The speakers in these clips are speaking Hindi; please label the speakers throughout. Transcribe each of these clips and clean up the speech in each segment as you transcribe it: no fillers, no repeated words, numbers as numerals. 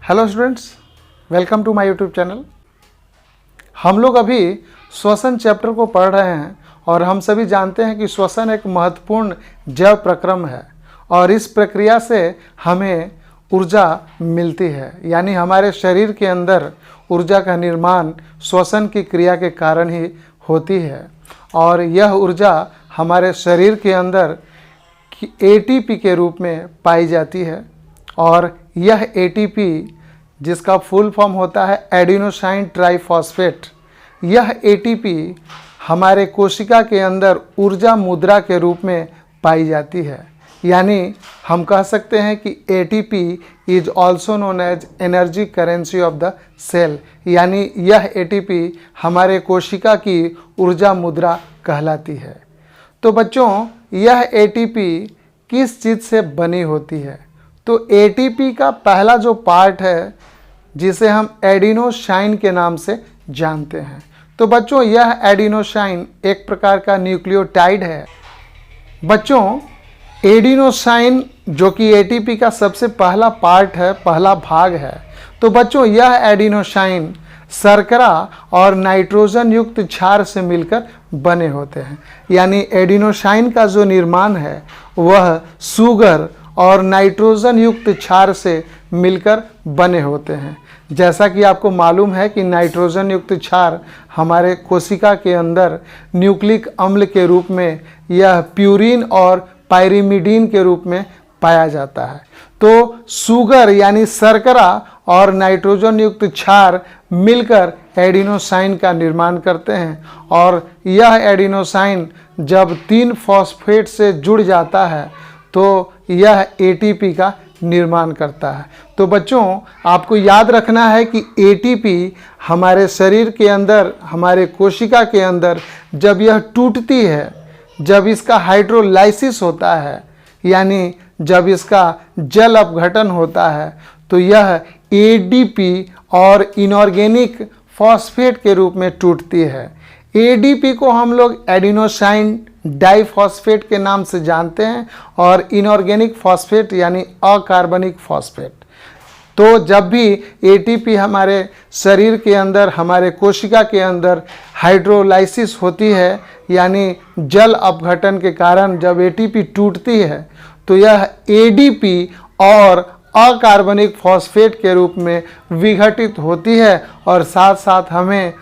Speaker 1: Hello students, welcome to my YouTube channel. हम लोग अभी श्वसन चैप्टर को पढ़ रहे हैं और हम सभी जानते हैं कि श्वसन एक महत्वपूर्ण जैव प्रक्रम है और इस प्रक्रिया से हमें ऊर्जा मिलती है, यानी हमारे शरीर के अंदर ऊर्जा का निर्माण श्वसन की क्रिया के कारण ही होती है और यह ऊर्जा हमारे शरीर के अंदर एटीपी के रूप में पाई जाती है और यह एटीपी जिसका फुल फॉर्म होता है एडिनोसाइन ट्राइफॉस्फेट, यह एटीपी हमारे कोशिका के अंदर ऊर्जा मुद्रा के रूप में पाई जाती है। यानी हम कह सकते हैं कि ATP is also known as energy currency of the cell, यानी यह एटीपी हमारे कोशिका की ऊर्जा मुद्रा कहलाती है। तो बच्चों, यह एटीपी किस चीज़ से बनी होती है? तो एटीपी का पहला जो पार्ट है जिसे हम एडिनोसाइन के नाम से जानते हैं। तो बच्चों, यह एडिनोसाइन एक प्रकार का न्यूक्लियोटाइड है। बच्चों, एडिनोसाइन जो कि एटीपी का सबसे पहला पार्ट है, पहला भाग है। तो बच्चों, यह एडिनोसाइन शर्करा और नाइट्रोजन युक्त क्षार से मिलकर बने होते हैं। यानी एडिनोसाइन का जो निर्माण है वह सुगर और नाइट्रोजन युक्त क्षार से मिलकर बने होते हैं। जैसा कि आपको मालूम है कि नाइट्रोजन युक्त क्षार हमारे कोशिका के अंदर न्यूक्लिक अम्ल के रूप में यह प्यूरिन और पायरिमिडीन के रूप में पाया जाता है। तो सुगर यानी शर्करा और नाइट्रोजन युक्त क्षार मिलकर एडिनोसाइन का निर्माण करते हैं और यह एडिनोसाइन जब 3 फॉस्फेट से जुड़ जाता है तो यह एटीपी का निर्माण करता है। तो बच्चों, आपको याद रखना है कि एटीपी हमारे शरीर के अंदर, हमारे कोशिका के अंदर जब यह टूटती है, जब इसका हाइड्रोलाइसिस होता है, यानी जब इसका जल अपघटन होता है, तो यह एडीपी और इनऑर्गेनिक फॉस्फेट के रूप में टूटती है। एडीपी को हम लोग एडिनोसाइन डाइफॉस्फेट के नाम से जानते हैं और इनऑर्गेनिक फॉस्फेट यानी अकार्बनिक फॉस्फेट। तो जब भी एटीपी हमारे शरीर के अंदर, हमारे कोशिका के अंदर हाइड्रोलाइसिस होती है, यानी जल अपघटन के कारण जब एटीपी टूटती है, तो यह एडीपी और अकार्बनिक फॉस्फेट के रूप में विघटित होती है और साथ साथ हमें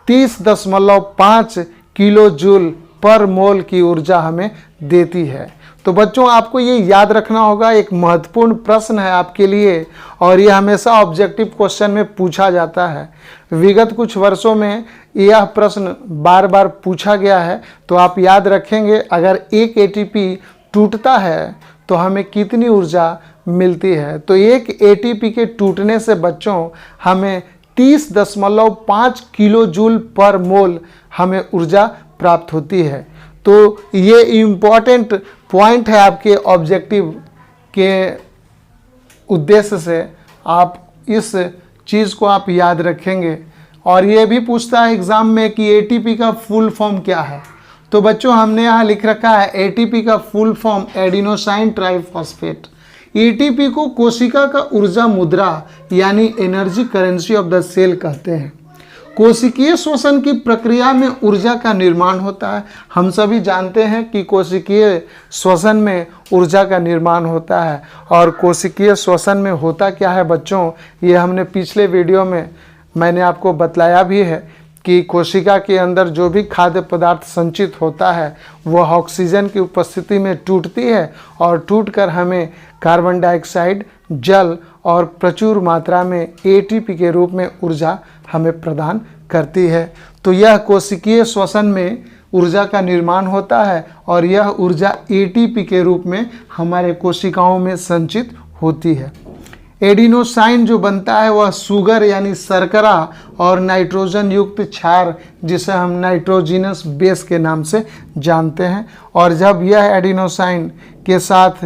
Speaker 1: 30.5 किलो जूल पर मोल की ऊर्जा हमें देती है। तो बच्चों, आपको ये याद रखना होगा, एक महत्वपूर्ण प्रश्न है आपके लिए और ये हमेशा ऑब्जेक्टिव क्वेश्चन में पूछा जाता है। विगत कुछ वर्षों में यह प्रश्न बार बार पूछा गया है। तो आप याद रखेंगे, अगर एक एटीपी टूटता है तो हमें कितनी ऊर्जा मिलती है। तो एक एटीपी के टूटने से बच्चों हमें 30.5 किलो जूल पर मोल हमें ऊर्जा प्राप्त होती है। तो ये इम्पॉर्टेंट पॉइंट है आपके ऑब्जेक्टिव के उद्देश्य से, आप इस चीज़ को आप याद रखेंगे। और ये भी पूछता है एग्ज़ाम में कि एटीपी का फुल फॉर्म क्या है। तो बच्चों, हमने यहाँ लिख रखा है एटीपी का full form adenosine triphosphate. ATP को कोशिका का ऊर्जा मुद्रा यानी energy currency of the cell कहते हैं। कोशिकीय श्वसन की प्रक्रिया में ऊर्जा का निर्माण होता है। हम सभी जानते हैं कि कोशिकीय श्वसन में ऊर्जा का निर्माण होता है और कोशिकीय श्वसन में होता क्या है बच्चों, ये हमने पिछले वीडियो में मैंने आपको बतलाया भी है कि कोशिका के अंदर जो भी खाद्य पदार्थ संचित होता है वह ऑक्सीजन की उपस्थिति में टूटती है और टूटकर हमें कार्बन डाइऑक्साइड, जल और प्रचुर मात्रा में एटीपी के रूप में ऊर्जा हमें प्रदान करती है। तो यह कोशिकीय श्वसन में ऊर्जा का निर्माण होता है और यह ऊर्जा एटीपी के रूप में हमारे कोशिकाओं में संचित होती है। एडिनोसाइन जो बनता है वह सुगर यानी शर्करा और नाइट्रोजन युक्त क्षार जिसे हम नाइट्रोजिनस बेस के नाम से जानते हैं। और जब यह एडिनोसाइन के साथ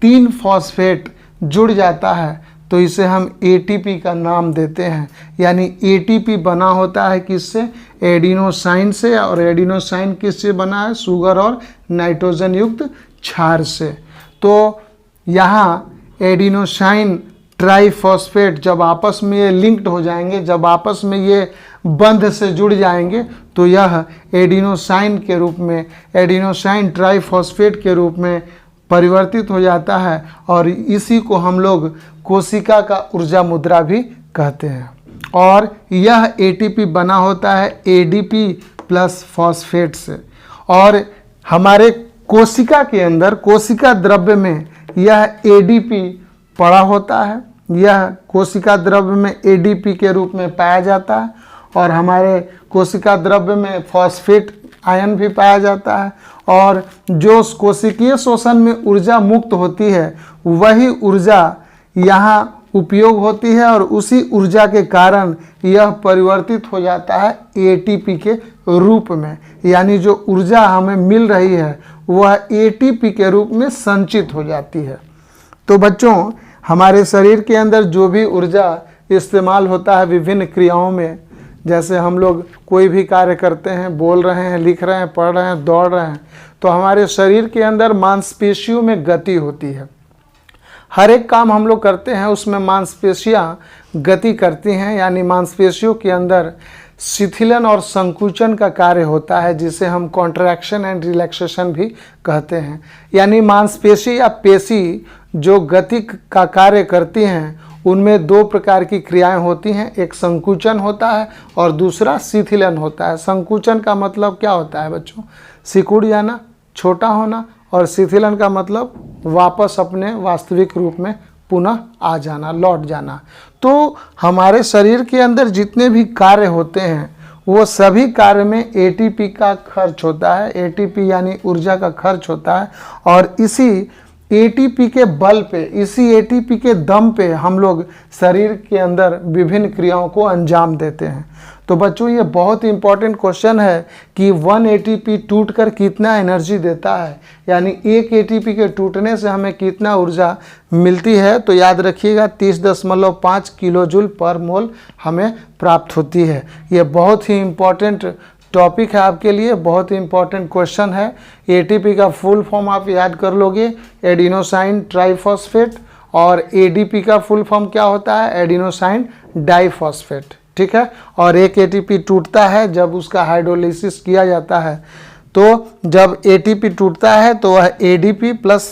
Speaker 1: 3 फॉस्फेट जुड़ जाता है तो इसे हम एटीपी का नाम देते हैं। यानी एटीपी बना होता है किससे? एडिनोसाइन से। और एडिनोसाइन किससे बना है? सुगर और नाइट्रोजन युक्त क्षार से। तो यहाँ एडिनोसाइन ट्राइफॉस्फेट जब आपस में ये लिंक्ड हो जाएंगे, जब आपस में ये बंध से जुड़ जाएंगे, तो यह एडिनोसाइन के रूप में, एडिनोसाइन ट्राइफॉस्फेट के रूप में परिवर्तित हो जाता है। और इसी को हम लोग कोशिका का ऊर्जा मुद्रा भी कहते हैं। और यह एटीपी बना होता है एडीपी प्लस फॉस्फेट से। और हमारे कोशिका के अंदर, कोशिका द्रव्य में यह एडीपी पड़ा होता है, यह कोशिका द्रव्य में एडीपी के रूप में पाया जाता है। और हमारे कोशिका द्रव्य में फॉस्फेट आयन भी पाया जाता है। और जो कोशिकीय शोषण में ऊर्जा मुक्त होती है, वही ऊर्जा यहाँ उपयोग होती है और उसी ऊर्जा के कारण यह परिवर्तित हो जाता है एटीपी के रूप में। यानी जो ऊर्जा हमें मिल रही है वह एटीपी के रूप में संचित हो जाती है। तो बच्चों, हमारे शरीर के अंदर जो भी ऊर्जा इस्तेमाल होता है विभिन्न क्रियाओं में, जैसे हम लोग कोई भी कार्य करते हैं, बोल रहे हैं, लिख रहे हैं, पढ़ रहे हैं, दौड़ रहे हैं, तो हमारे शरीर के अंदर मांसपेशियों में गति होती है। हर एक काम हम लोग करते हैं उसमें मांसपेशियां गति करती हैं। यानी मांसपेशियों के अंदर शिथिलन और संकुचन का कार्य होता है, जिसे हम कॉन्ट्रैक्शन एंड रिलैक्सेशन भी कहते हैं। यानी मांसपेशी या पेशी जो गति का कार्य करती हैं, उनमें दो प्रकार की क्रियाएं होती हैं। एक संकुचन होता है और दूसरा शिथिलन होता है। संकुचन का मतलब क्या होता है बच्चों? सिकुड़ जाना, छोटा होना। और शिथिलन का मतलब वापस अपने वास्तविक रूप में पुनः आ जाना, लौट जाना। तो हमारे शरीर के अंदर जितने भी कार्य होते हैं वो सभी कार्य में एटीपी का खर्च होता है। एटीपी यानी ऊर्जा का खर्च होता है। और इसी एटीपी के बल पे, इसी एटीपी के दम पे हम लोग शरीर के अंदर विभिन्न क्रियाओं को अंजाम देते हैं। तो बच्चों, ये बहुत इंपॉर्टेंट क्वेश्चन है कि 1 एटीपी टूटकर कितना एनर्जी देता है, यानी एक एटीपी के टूटने से हमें कितना ऊर्जा मिलती है। तो याद रखिएगा 30.5 किलो जूल पर मोल हमें प्राप्त होती है। ये बहुत ही इम्पॉर्टेंट टॉपिक है आपके लिए, बहुत ही इंपॉर्टेंट क्वेश्चन है। एटीपी का फुल फॉर्म आप याद कर लोगे, एडिनोसाइन ट्राइफॉस्फेट। और एडीपी का फुल फॉर्म क्या होता है? Adenosine diphosphate. ठीक है। और एक एटीपी टूटता है जब उसका हाइड्रोलिसिस किया जाता है। तो जब एटीपी टूटता है तो वह एडीपी प्लस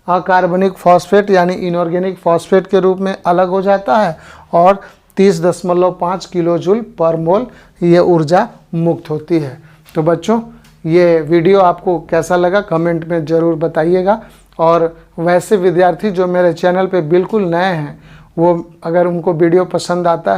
Speaker 1: अकार्बनिक फॉस्फेट यानी इनऑर्गेनिक फॉस्फेट के रूप में अलग हो जाता है और 30.5 किलो जूल पर मोल ये ऊर्जा मुक्त होती है। तो बच्चों, ये वीडियो आपको कैसा लगा कमेंट में ज़रूर बताइएगा। और वैसे विद्यार्थी जो मेरे चैनल पे बिल्कुल नए हैं, वो अगर उनको वीडियो पसंद आता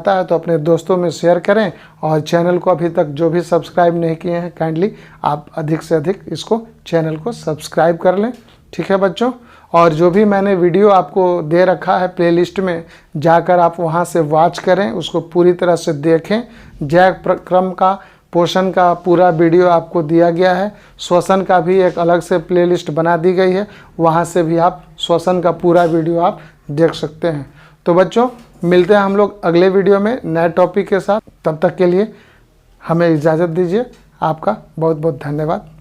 Speaker 1: है तो अपने दोस्तों में शेयर करें। और चैनल को अभी तक जो भी सब्सक्राइब नहीं किए हैं, काइंडली आप अधिक से अधिक इसको चैनल को सब्सक्राइब कर लें। ठीक है बच्चों। और जो भी मैंने वीडियो आपको दे रखा है प्लेलिस्ट में, जाकर आप वहां से वॉच करें, उसको पूरी तरह से देखें। जय क्रम का, पोषण का पूरा वीडियो आपको दिया गया है। श्वसन का भी एक अलग से प्लेलिस्ट बना दी गई है, वहां से भी आप श्वसन का पूरा वीडियो आप देख सकते हैं। तो बच्चों, मिलते हैं हम लोग अगले वीडियो में नए टॉपिक के साथ। तब तक के लिए हमें इजाज़त दीजिए। आपका बहुत बहुत धन्यवाद।